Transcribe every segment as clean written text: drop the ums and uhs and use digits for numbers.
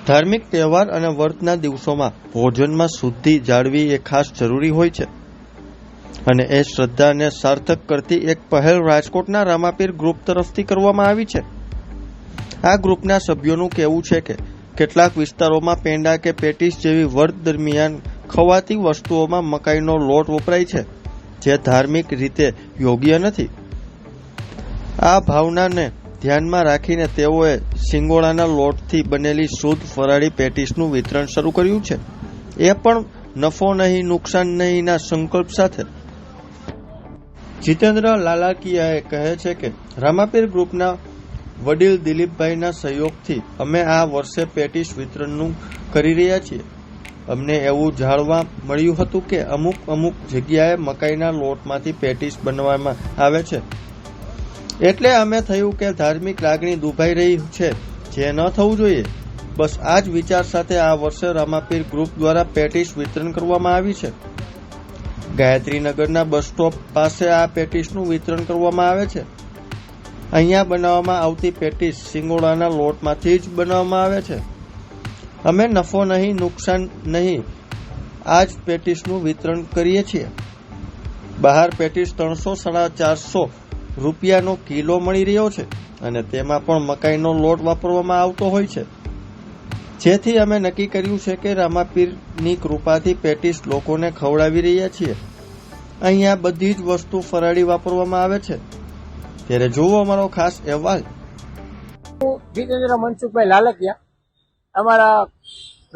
ધાર્મિક તહેવાર અને વ્રતના દિવસોમાં ભોજનમાં શુદ્ધિ જાળવી એ ખાસ જરૂરી હોય છે અને એ શ્રદ્ધાને સાર્થક કરતી એક પહેલ રાજકોટના રામાપીર ગ્રુપ તરફથી કરવામાં આવી છે। આ ગ્રુપના સભ્યોનું કહેવું છે કે કેટલાક વિસ્તારોમાં પેંડા કે પેટીસ જેવી વ્રત દરમિયાન ખવાતી વસ્તુઓમાં મકાઈનો લોટ વપરાય છે, જે ધાર્મિક રીતે યોગ્ય નથી। આ ભાવનાને ધ્યાનમાં રાખીને તેઓએ સિંગોડાના લોટથી બનેલી શુદ્ધ ફરાળી પેટીસનું વિતરણ શરૂ કર્યું છે, એ પણ નફો નહીં નુકસાન નહીંના સંકલ્પ સાથે। જીતેન્દ્ર લાલાકિયાએ કહે છે કે રામાપીર ગ્રુપના વડીલ દિલીપભાઈના સહયોગથી અમે આ વર્ષે પેટીસ વિતરણનું કરી રહ્યા છીએ। અમને એવું જાણવા મળ્યું હતું કે અમુક જગ્યાએ મકાઈના લોટમાંથી પેટીસ બનાવવામાં આવે છે, એટલે અમે થયું કે ધાર્મિક લાગણી દુભાઈ રહી છે, જે ન થવું જોઈએ। બસ આ જ વિચાર સાથે આ વર્ષે રામાપીર ગ્રુપ દ્વારા પેટીસ વિતરણ કરવામાં આવી છે। ગાયત્રીનગરના બસ સ્ટોપ પાસે આ પેટીસનું વિતરણ કરવામાં આવે છે। અહીંયા બનાવવામાં આવતી પેટીસ સિંગોડાના લોટમાંથી જ બનાવવામાં આવે છે। અમે નફો નહીં નુકસાન નહીં આ જ પેટીસનું વિતરણ કરીએ છીએ। બહાર પેટીસ 300-450 રૂપિયાનો કિલો મળી રહ્યો છે અને તેમાં પણ મકાઈનો લોટ વાપરવામાં આવતો હોય છે, જેથી અમે નક્કી કર્યું છે કે રામાપીરની કૃપાથી પેટીસ લોકોને ખવડાવી રહ્યા છીએ। અહીંયા બધી જ વસ્તુ ફરાળી વાપરવામાં આવે છે। ત્યારે જુઓ અમારો ખાસ અહેવાલ। જીતેન્દ્ર મનસુખભાઈ લાલકિયા, અમારા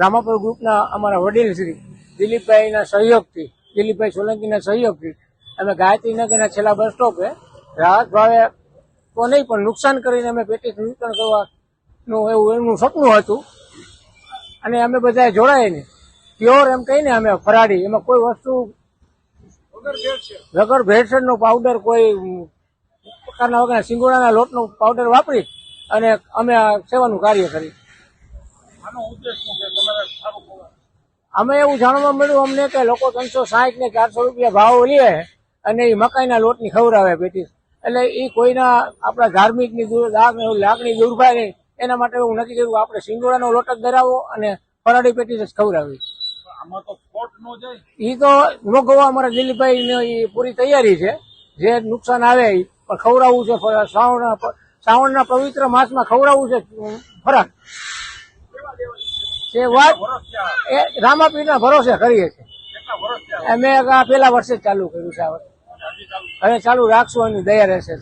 રામાપીર ગ્રુપના અમારા વડીલ શ્રી દિલીપભાઈના સહયોગથી, દિલીપભાઈ સોલંકીના સહયોગથી અમે ગાયત્રીનગરના છેલ્લા બસ સ્ટોપે રાહત ભાવે તો નહીં પણ નુકસાન કરીને અમે પેટીસનું વિતરણ કરવાનું એવું એમનું સપનું હતું અને અમે બધા જોડાઈને પ્યોર એમ કહીને અમે ફરાળી, એમાં કોઈ વસ્તુ વગર ભેળસેળનો પાવડર, કોઈ પ્રકારના વગર સિંગોડાના લોટનો પાવડર વાપરી અને અમે આ સેવાનું કાર્ય કરી। અમે એવું જાણવા મળ્યું અમને કે લોકો 360 ને 400 રૂપિયા ભાવ લે અને એ મકાઈના લોટની ખવડાવે પેટીસ, એટલે એ કોઈના આપણા ધાર્મિકની લાગણી દુર્ભાય નહીં, એના માટે એવું નક્કી કર્યું આપણે સિંગોડાનો લોટ જ ધરાવો અને ફરાળી પેટીસ જ ખવડાવી। એ તો મોગવા અમારા દિલીપભાઈ પૂરી તૈયારી છે, જે નુકસાન આવે પણ ખવડાવવું છે। શ્રાવણના પવિત્ર માસમાં ખવડાવવું છે ફરાળ, એ વાત એ રામાપીરના ભરોસે કરીએ છીએ। અમે પેલા વર્ષે જ ચાલુ કર્યું છે, હવે ચાલુ રાખશું, એની દયા રહેશે।